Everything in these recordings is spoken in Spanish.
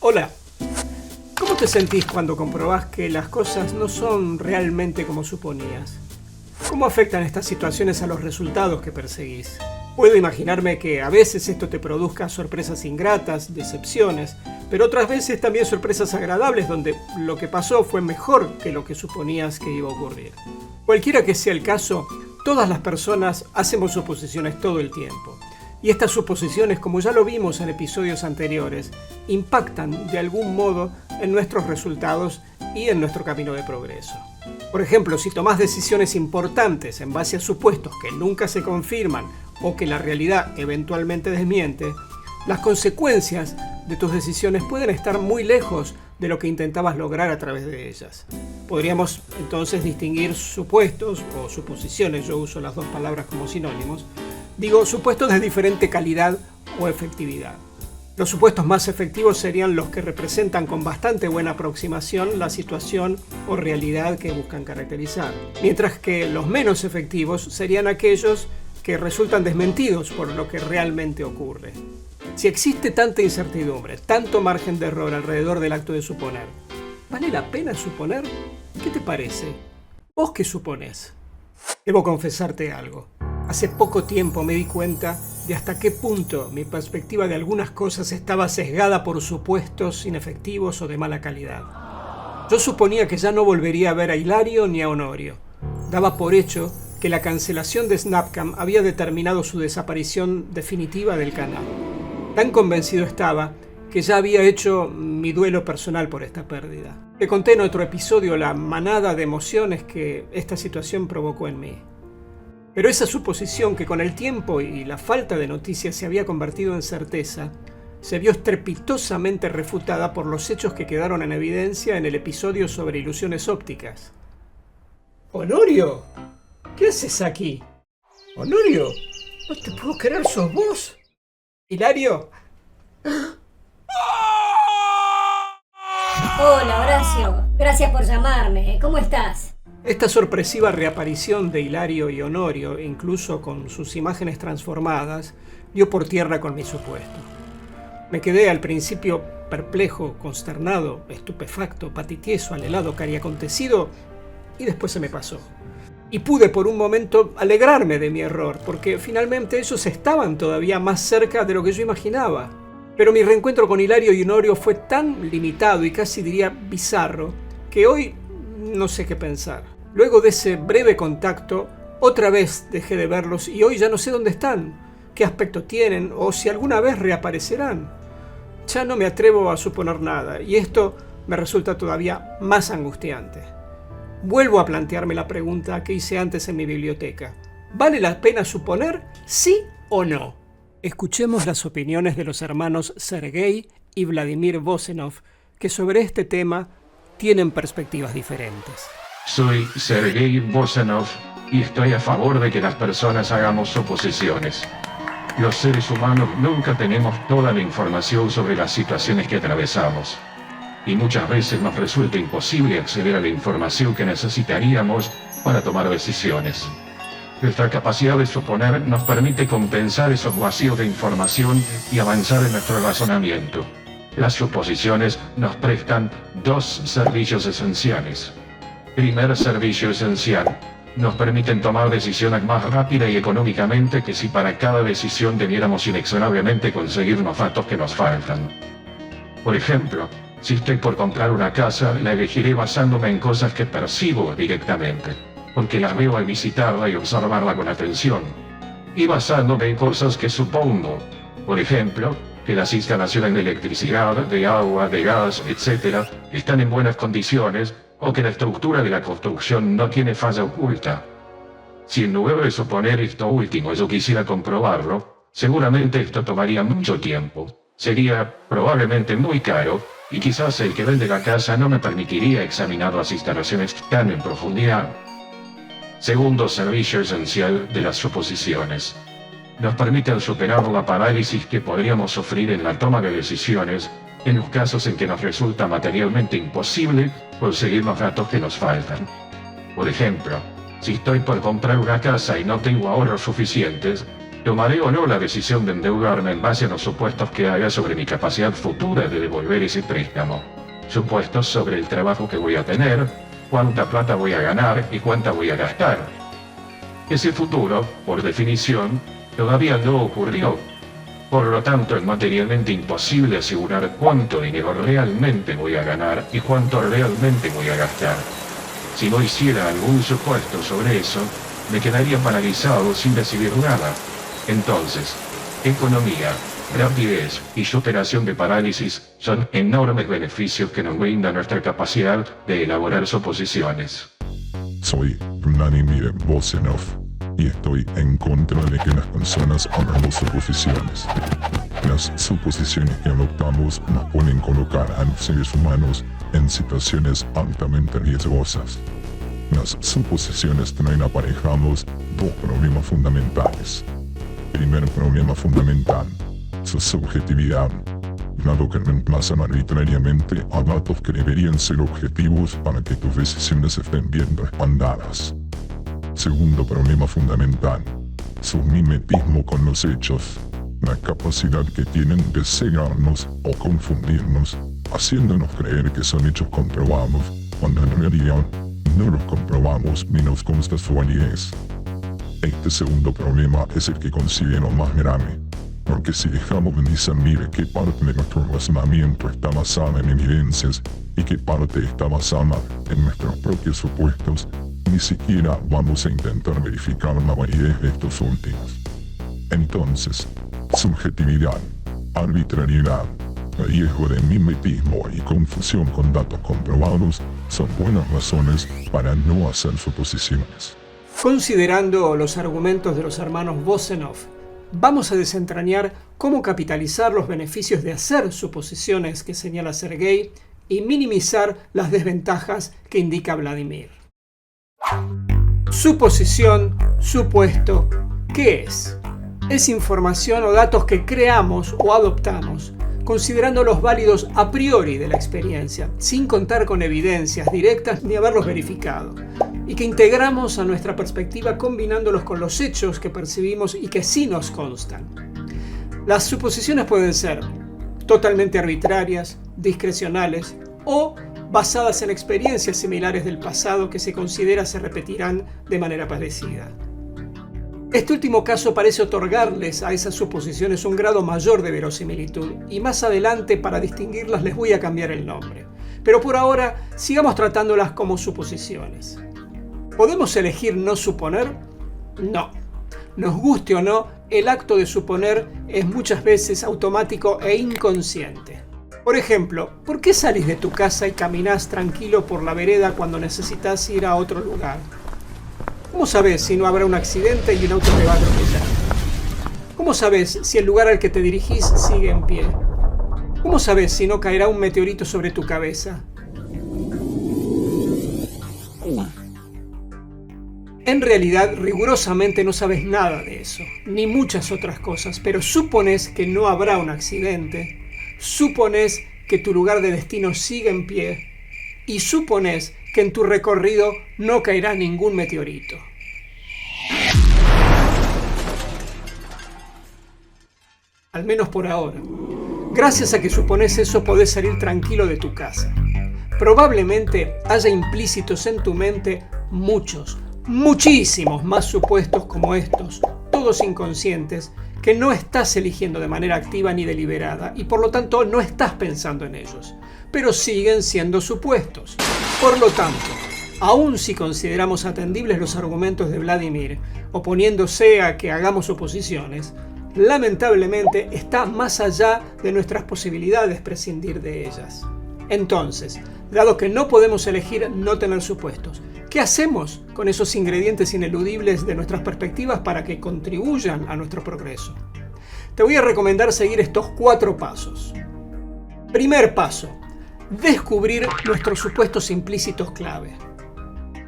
Hola, ¿cómo te sentís cuando comprobás que las cosas no son realmente como suponías? ¿Cómo afectan estas situaciones a los resultados que perseguís? Puedo imaginarme que a veces esto te produzca sorpresas ingratas, decepciones, pero otras veces también sorpresas agradables donde lo que pasó fue mejor que lo que suponías que iba a ocurrir. Cualquiera que sea el caso, todas las personas hacemos suposiciones todo el tiempo. Y estas suposiciones, como ya lo vimos en episodios anteriores, impactan de algún modo en nuestros resultados y en nuestro camino de progreso. Por ejemplo, si tomás decisiones importantes en base a supuestos que nunca se confirman o que la realidad eventualmente desmiente, las consecuencias de tus decisiones pueden estar muy lejos de lo que intentabas lograr a través de ellas. Podríamos entonces distinguir supuestos o suposiciones, yo uso las dos palabras como sinónimos, supuestos de diferente calidad o efectividad. Los supuestos más efectivos serían los que representan con bastante buena aproximación la situación o realidad que buscan caracterizar, mientras que los menos efectivos serían aquellos que resultan desmentidos por lo que realmente ocurre. Si existe tanta incertidumbre, tanto margen de error alrededor del acto de suponer, ¿vale la pena suponer? ¿Qué te parece? ¿Vos qué suponés? Debo confesarte algo. Hace poco tiempo me di cuenta de hasta qué punto mi perspectiva de algunas cosas estaba sesgada por supuestos inefectivos o de mala calidad. Yo suponía que ya no volvería a ver a Hilario ni a Honorio. Daba por hecho que la cancelación de Snapcam había determinado su desaparición definitiva del canal. Tan convencido estaba que ya había hecho mi duelo personal por esta pérdida. Te conté en otro episodio la manada de emociones que esta situación provocó en mí. Pero esa suposición, que con el tiempo y la falta de noticias se había convertido en certeza, se vio estrepitosamente refutada por los hechos que quedaron en evidencia en el episodio sobre ilusiones ópticas. ¡Honorio! ¿Qué haces aquí? ¡Honorio! No te puedo creer, sos vos. ¿Hilario? Hola, Horacio. Gracias por llamarme. ¿Cómo estás? Esta sorpresiva reaparición de Hilario y Honorio, incluso con sus imágenes transformadas, dio por tierra con mi supuesto. Me quedé al principio perplejo, consternado, estupefacto, patitieso al helado que había acontecido, y después se me pasó. Y pude por un momento alegrarme de mi error, porque finalmente ellos estaban todavía más cerca de lo que yo imaginaba. Pero mi reencuentro con Hilario y Honorio fue tan limitado y casi diría bizarro, que hoy no sé qué pensar. Luego de ese breve contacto, otra vez dejé de verlos y hoy ya no sé dónde están, qué aspecto tienen o si alguna vez reaparecerán. Ya no me atrevo a suponer nada y esto me resulta todavía más angustiante. Vuelvo a plantearme la pregunta que hice antes en mi biblioteca. ¿Vale la pena suponer, sí o no? Escuchemos las opiniones de los hermanos Sergei y Vladimir Vosenov, que sobre este tema tienen perspectivas diferentes. Soy Sergei Vosenov y estoy a favor de que las personas hagamos suposiciones. Los seres humanos nunca tenemos toda la información sobre las situaciones que atravesamos. Y muchas veces nos resulta imposible acceder a la información que necesitaríamos para tomar decisiones. Nuestra capacidad de suponer nos permite compensar esos vacíos de información y avanzar en nuestro razonamiento. Las suposiciones nos prestan dos servicios esenciales. Primer servicio esencial. Nos permiten tomar decisiones más rápida y económicamente que si para cada decisión debiéramos inexorablemente conseguir los datos que nos faltan. Por ejemplo, si estoy por comprar una casa, la elegiré basándome en cosas que percibo directamente, porque las veo al visitarla y observarla con atención. Y basándome en cosas que supongo. Por ejemplo, que las instalaciones de electricidad, de agua, de gas, etc., están en buenas condiciones, o que la estructura de la construcción no tiene falla oculta. Si en lugar de suponer esto último yo quisiera comprobarlo, seguramente esto tomaría mucho tiempo, sería probablemente muy caro, y quizás el que vende la casa no me permitiría examinar las instalaciones tan en profundidad. Segundo servicio esencial de las suposiciones. Nos permiten superar la parálisis que podríamos sufrir en la toma de decisiones en los casos en que nos resulta materialmente imposible conseguir los datos que nos faltan. Por ejemplo, si estoy por comprar una casa y no tengo ahorros suficientes, Tomaré o no la decisión de endeudarme en base a los supuestos que haga sobre mi capacidad futura de devolver ese préstamo. Supuestos sobre el trabajo que voy a tener, cuánta plata voy a ganar y cuánta voy a gastar. Ese futuro, por definición, todavía no ocurrió. Por lo tanto, es materialmente imposible asegurar cuánto dinero realmente voy a ganar y cuánto realmente voy a gastar. Si no hiciera algún supuesto sobre eso, me quedaría paralizado sin decidir nada. Entonces, economía, rapidez y superación de parálisis son enormes beneficios que nos brinda nuestra capacidad de elaborar suposiciones. Soy Vladimir Vosenov y estoy en contra de que las personas hagamos suposiciones. Las suposiciones que adoptamos nos pueden colocar a los seres humanos en situaciones altamente riesgosas. Las suposiciones traen aparejados dos problemas fundamentales. Primer problema fundamental, su subjetividad, dado que reemplazan arbitrariamente a datos que deberían ser objetivos para que tus decisiones estén bien respaldadas. Segundo problema fundamental, su mimetismo con los hechos, la capacidad que tienen de cegarnos o confundirnos, haciéndonos creer que son hechos comprobados, cuando en realidad no los comprobamos ni nos consta su validez. Este segundo problema es el que considero más grave, porque si dejamos de discernir qué parte de nuestro razonamiento está basada en evidencias y qué parte está basada en nuestros propios supuestos, ni siquiera vamos a intentar verificar la validez de estos últimos. Entonces, subjetividad, arbitrariedad, riesgo de mimetismo y confusión con datos comprobados son buenas razones para no hacer suposiciones. Considerando los argumentos de los hermanos Vosenov, vamos a desentrañar cómo capitalizar los beneficios de hacer suposiciones que señala Sergei y minimizar las desventajas que indica Vladimir. Suposición, supuesto, ¿qué es? Es información o datos que creamos o adoptamos, considerándolos válidos a priori de la experiencia, sin contar con evidencias directas ni haberlos verificado, y que integramos a nuestra perspectiva combinándolos con los hechos que percibimos y que sí nos constan. Las suposiciones pueden ser totalmente arbitrarias, discrecionales o basadas en experiencias similares del pasado que se considera se repetirán de manera parecida. Este último caso parece otorgarles a esas suposiciones un grado mayor de verosimilitud y más adelante para distinguirlas les voy a cambiar el nombre. Pero por ahora sigamos tratándolas como suposiciones. ¿Podemos elegir no suponer? No. Nos guste o no, el acto de suponer es muchas veces automático e inconsciente. Por ejemplo, ¿por qué salís de tu casa y caminás tranquilo por la vereda cuando necesitas ir a otro lugar? ¿Cómo sabés si no habrá un accidente y un auto te va a atropellar? ¿Cómo sabés si el lugar al que te dirigís sigue en pie? ¿Cómo sabés si no caerá un meteorito sobre tu cabeza? En realidad, rigurosamente no sabes nada de eso, ni muchas otras cosas, pero supones que no habrá un accidente, supones que tu lugar de destino sigue en pie y supones que en tu recorrido no caerá ningún meteorito. Al menos por ahora. Gracias a que supones eso podés salir tranquilo de tu casa. Probablemente haya implícitos en tu mente muchísimos más supuestos como estos, todos inconscientes, que no estás eligiendo de manera activa ni deliberada y por lo tanto no estás pensando en ellos, pero siguen siendo supuestos. Por lo tanto, aun si consideramos atendibles los argumentos de Vladimir, oponiéndose a que hagamos suposiciones, lamentablemente está más allá de nuestras posibilidades prescindir de ellas. Entonces, dado que no podemos elegir no tener supuestos, ¿qué hacemos con esos ingredientes ineludibles de nuestras perspectivas para que contribuyan a nuestro progreso? Te voy a recomendar seguir estos 4 pasos. Primer paso, descubrir nuestros supuestos implícitos clave.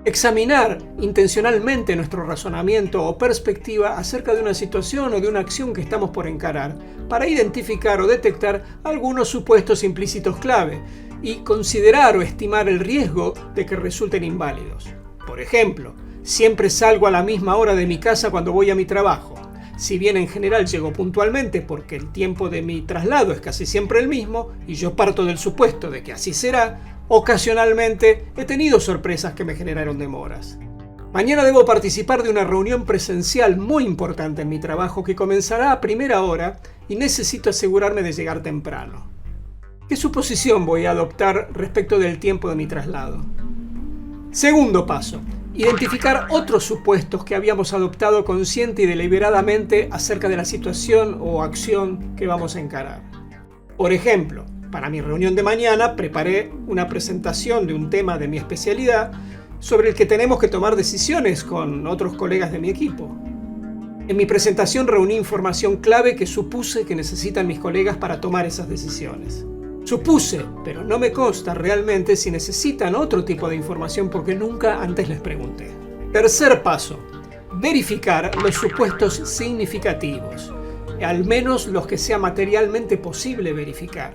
Examinar intencionalmente nuestro razonamiento o perspectiva acerca de una situación o de una acción que estamos por encarar para identificar o detectar algunos supuestos implícitos clave y considerar o estimar el riesgo de que resulten inválidos. Por ejemplo, siempre salgo a la misma hora de mi casa cuando voy a mi trabajo. Si bien en general llego puntualmente porque el tiempo de mi traslado es casi siempre el mismo y yo parto del supuesto de que así será, ocasionalmente he tenido sorpresas que me generaron demoras. Mañana debo participar de una reunión presencial muy importante en mi trabajo que comenzará a primera hora y necesito asegurarme de llegar temprano. ¿Qué suposición voy a adoptar respecto del tiempo de mi traslado? Segundo paso. Identificar otros supuestos que habíamos adoptado consciente y deliberadamente acerca de la situación o acción que vamos a encarar. Por ejemplo, para mi reunión de mañana preparé una presentación de un tema de mi especialidad sobre el que tenemos que tomar decisiones con otros colegas de mi equipo. En mi presentación reuní información clave que supuse que necesitan mis colegas para tomar esas decisiones. Supuse, pero no me consta realmente si necesitan otro tipo de información porque nunca antes les pregunté. Tercer paso. Verificar los supuestos significativos, al menos los que sea materialmente posible verificar,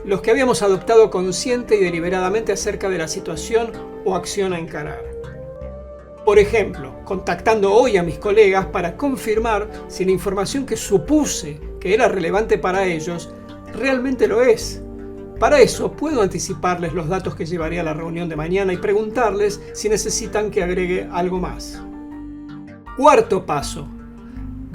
los que habíamos adoptado consciente y deliberadamente acerca de la situación o acción a encarar. Por ejemplo, contactando hoy a mis colegas para confirmar si la información que supuse que era relevante para ellos realmente lo es. Para eso puedo anticiparles los datos que llevaré a la reunión de mañana y preguntarles si necesitan que agregue algo más. Cuarto paso.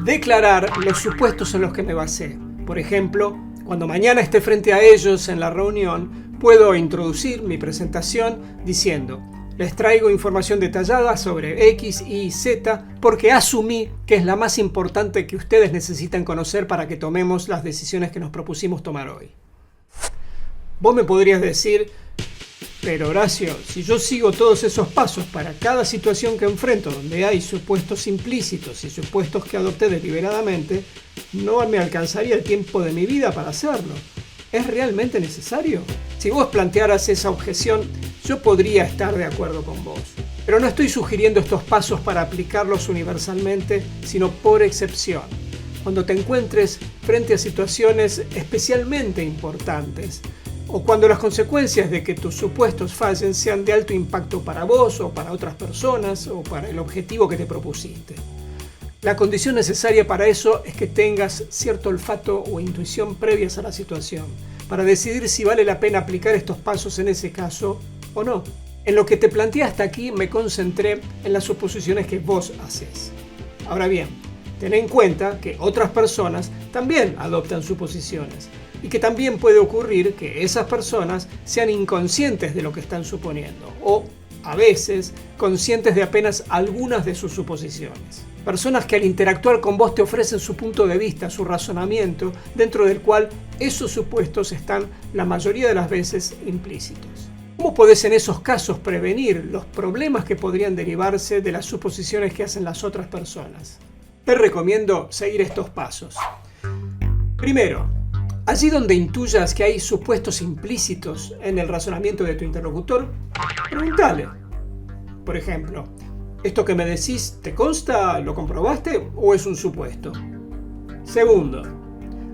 Declarar los supuestos en los que me basé. Por ejemplo, cuando mañana esté frente a ellos en la reunión, puedo introducir mi presentación diciendo: les traigo información detallada sobre X, Y, Z porque asumí que es la más importante que ustedes necesitan conocer para que tomemos las decisiones que nos propusimos tomar hoy. Vos me podrías decir: pero Horacio, si yo sigo todos esos pasos para cada situación que enfrento donde hay supuestos implícitos y supuestos que adopté deliberadamente, no me alcanzaría el tiempo de mi vida para hacerlo. ¿Es realmente necesario? Si vos plantearas esa objeción, yo podría estar de acuerdo con vos. Pero no estoy sugiriendo estos pasos para aplicarlos universalmente, sino por excepción. Cuando te encuentres frente a situaciones especialmente importantes, o cuando las consecuencias de que tus supuestos fallen sean de alto impacto para vos o para otras personas o para el objetivo que te propusiste. La condición necesaria para eso es que tengas cierto olfato o intuición previas a la situación, para decidir si vale la pena aplicar estos pasos en ese caso o no. En lo que te planteé hasta aquí me concentré en las suposiciones que vos haces. Ahora bien, ten en cuenta que otras personas también adoptan suposiciones y que también puede ocurrir que esas personas sean inconscientes de lo que están suponiendo o, a veces, conscientes de apenas algunas de sus suposiciones. Personas que al interactuar con vos te ofrecen su punto de vista, su razonamiento, dentro del cual esos supuestos están la mayoría de las veces implícitos. ¿Cómo podés en esos casos prevenir los problemas que podrían derivarse de las suposiciones que hacen las otras personas? Te recomiendo seguir estos pasos. Primero, allí donde intuyas que hay supuestos implícitos en el razonamiento de tu interlocutor, pregúntale. Por ejemplo, ¿esto que me decís te consta, lo comprobaste o es un supuesto? Segundo,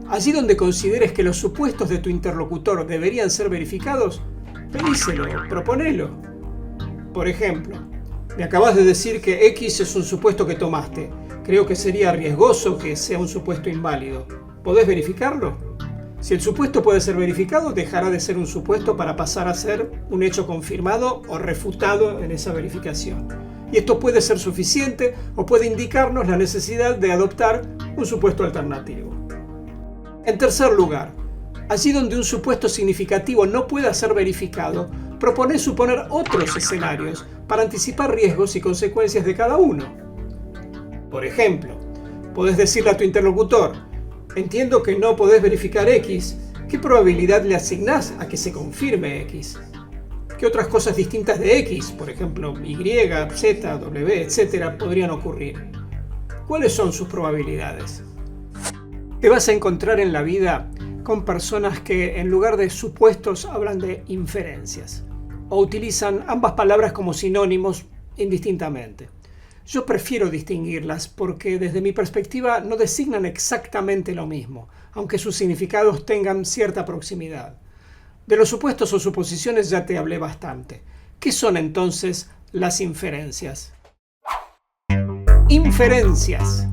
allí donde consideres que los supuestos de tu interlocutor deberían ser verificados, pedíselo, proponelo. Por ejemplo, me acabas de decir que X es un supuesto que tomaste. Creo que sería riesgoso que sea un supuesto inválido. ¿Podés verificarlo? Si el supuesto puede ser verificado, dejará de ser un supuesto para pasar a ser un hecho confirmado o refutado en esa verificación. Y esto puede ser suficiente o puede indicarnos la necesidad de adoptar un supuesto alternativo. En tercer lugar, allí donde un supuesto significativo no pueda ser verificado, proponé suponer otros escenarios para anticipar riesgos y consecuencias de cada uno. Por ejemplo, podés decirle a tu interlocutor: entiendo que no podés verificar X. ¿Qué probabilidad le asignás a que se confirme X? ¿Qué otras cosas distintas de X, por ejemplo, Y, Z, W, etc., podrían ocurrir? ¿Cuáles son sus probabilidades? Te vas a encontrar en la vida con personas que en lugar de supuestos hablan de inferencias o utilizan ambas palabras como sinónimos indistintamente. Yo prefiero distinguirlas porque desde mi perspectiva no designan exactamente lo mismo, aunque sus significados tengan cierta proximidad. De los supuestos o suposiciones ya te hablé bastante. ¿Qué son entonces las inferencias? Inferencias.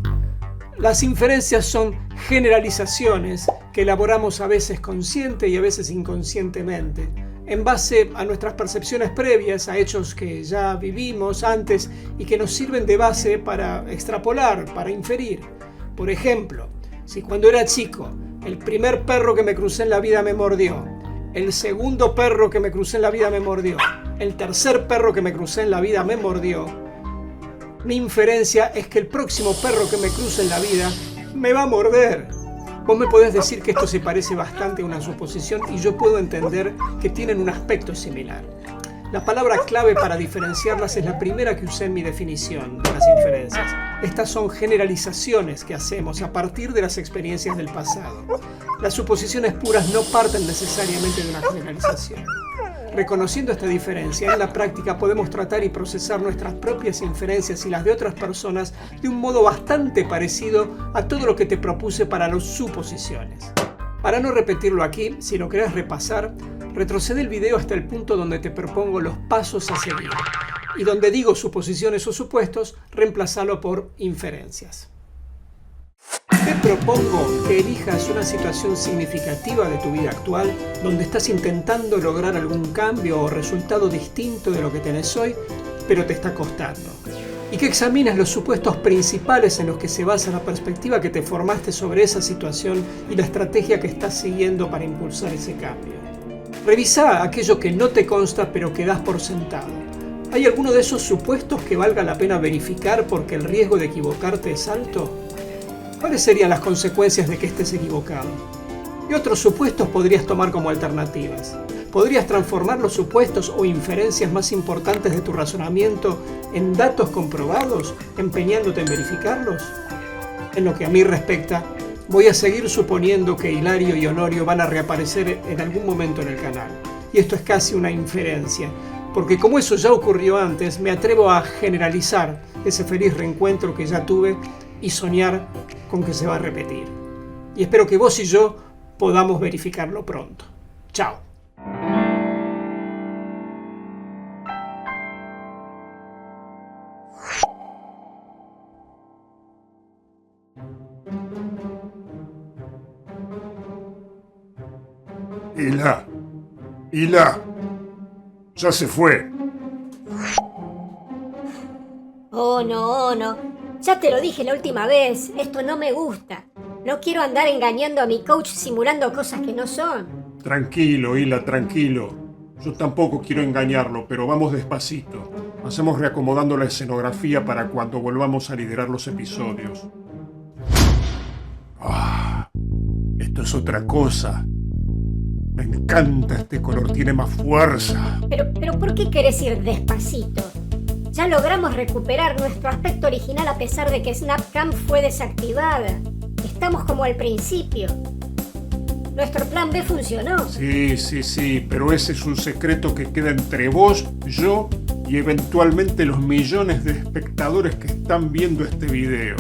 Las inferencias son generalizaciones que elaboramos a veces consciente y a veces inconscientemente, en base a nuestras percepciones previas, a hechos que ya vivimos antes y que nos sirven de base para extrapolar, para inferir. Por ejemplo, si cuando era chico el primer perro que me crucé en la vida me mordió, el segundo perro que me crucé en la vida me mordió, el tercer perro que me crucé en la vida me mordió, mi inferencia es que el próximo perro que me cruce en la vida me va a morder. Vos me podés decir que esto se parece bastante a una suposición y yo puedo entender que tienen un aspecto similar. La palabra clave para diferenciarlas es la primera que usé en mi definición de las inferencias. Estas son generalizaciones que hacemos a partir de las experiencias del pasado. Las suposiciones puras no parten necesariamente de una generalización. Reconociendo esta diferencia, en la práctica podemos tratar y procesar nuestras propias inferencias y las de otras personas de un modo bastante parecido a todo lo que te propuse para las suposiciones. Para no repetirlo aquí, si lo querés repasar, retrocede el video hasta el punto donde te propongo los pasos a seguir. Y donde digo suposiciones o supuestos, reemplazalo por inferencias. Te propongo que elijas una situación significativa de tu vida actual donde estás intentando lograr algún cambio o resultado distinto de lo que tenés hoy, pero te está costando. Y que examines los supuestos principales en los que se basa la perspectiva que te formaste sobre esa situación y la estrategia que estás siguiendo para impulsar ese cambio. Revisá aquello que no te consta pero que das por sentado. ¿Hay alguno de esos supuestos que valga la pena verificar porque el riesgo de equivocarte es alto? ¿Cuáles serían las consecuencias de que estés equivocado? ¿Qué otros supuestos podrías tomar como alternativas? ¿Podrías transformar los supuestos o inferencias más importantes de tu razonamiento en datos comprobados, empeñándote en verificarlos? En lo que a mí respecta, voy a seguir suponiendo que Hilario y Honorio van a reaparecer en algún momento en el canal. Y esto es casi una inferencia, porque como eso ya ocurrió antes, me atrevo a generalizar ese feliz reencuentro que ya tuve y soñar con que se va a repetir. Y espero que vos y yo podamos verificarlo pronto. Chao. Hila, ya se fue. Oh, no. Ya te lo dije la última vez, esto no me gusta. No quiero andar engañando a mi coach simulando cosas que no son. Tranquilo, Hila, tranquilo. Yo tampoco quiero engañarlo, pero vamos despacito. Hacemos reacomodando la escenografía para cuando volvamos a liderar los episodios. Esto es otra cosa. Me encanta este color, tiene más fuerza. Pero ¿por qué querés ir despacito? Ya logramos recuperar nuestro aspecto original a pesar de que SnapCam fue desactivada. Estamos como al principio. Nuestro plan B funcionó. Sí, pero ese es un secreto que queda entre vos, yo y eventualmente los millones de espectadores que están viendo este video.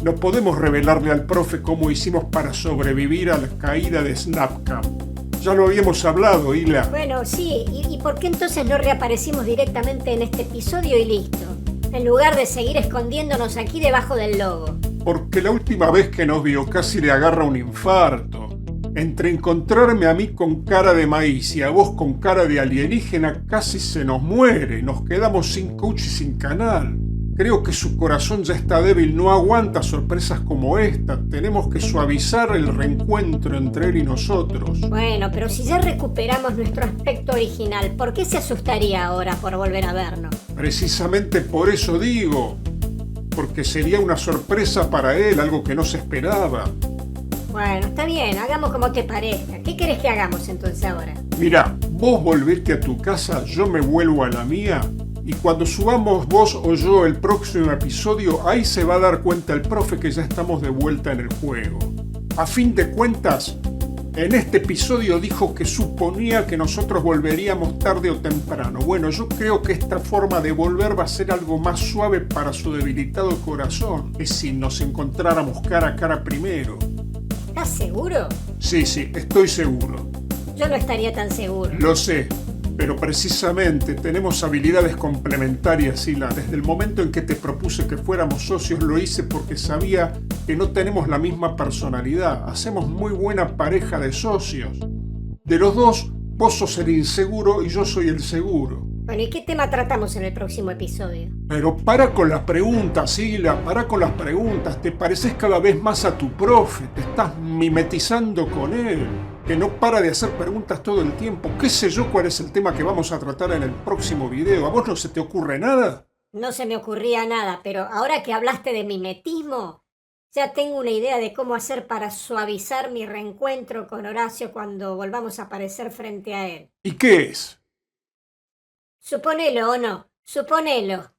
No podemos revelarle al profe cómo hicimos para sobrevivir a la caída de SnapCam. Ya lo habíamos hablado, Hila. Bueno, sí. ¿Y por qué entonces no reaparecimos directamente en este episodio y listo? En lugar de seguir escondiéndonos aquí debajo del logo. Porque la última vez que nos vio casi le agarra un infarto. Entre encontrarme a mí con cara de maíz y a vos con cara de alienígena casi se nos muere. Nos quedamos sin coach y sin canal. Creo que su corazón ya está débil, no aguanta sorpresas como esta. Tenemos que suavizar el reencuentro entre él y nosotros. Bueno, pero si ya recuperamos nuestro aspecto original, ¿por qué se asustaría ahora por volver a vernos? Precisamente por eso digo. Porque sería una sorpresa para él, algo que no se esperaba. Bueno, está bien, hagamos como te parezca. ¿Qué querés que hagamos entonces ahora? Mira, vos volvete a tu casa, yo me vuelvo a la mía. Y cuando subamos vos o yo el próximo episodio, ahí se va a dar cuenta el profe que ya estamos de vuelta en el juego. A fin de cuentas, en este episodio dijo que suponía que nosotros volveríamos tarde o temprano. Bueno, yo creo que esta forma de volver va a ser algo más suave para su debilitado corazón que si nos encontráramos cara a cara primero. ¿Estás seguro? Sí, estoy seguro. Yo no estaría tan seguro. Lo sé. Pero precisamente tenemos habilidades complementarias, Hila. Desde el momento en que te propuse que fuéramos socios lo hice porque sabía que no tenemos la misma personalidad. Hacemos muy buena pareja de socios. De los dos, vos sos el inseguro y yo soy el seguro. Bueno, ¿y qué tema tratamos en el próximo episodio? Pero para con las preguntas, Sila, para con las preguntas. Te pareces cada vez más a tu profe, te estás mimetizando con él, que no para de hacer preguntas todo el tiempo. ¿Qué sé yo cuál es el tema que vamos a tratar en el próximo video? ¿A vos no se te ocurre nada? No se me ocurría nada, pero ahora que hablaste de mimetismo, ya tengo una idea de cómo hacer para suavizar mi reencuentro con Horacio cuando volvamos a aparecer frente a él. ¿Y qué es? Suponelo o no, suponelo.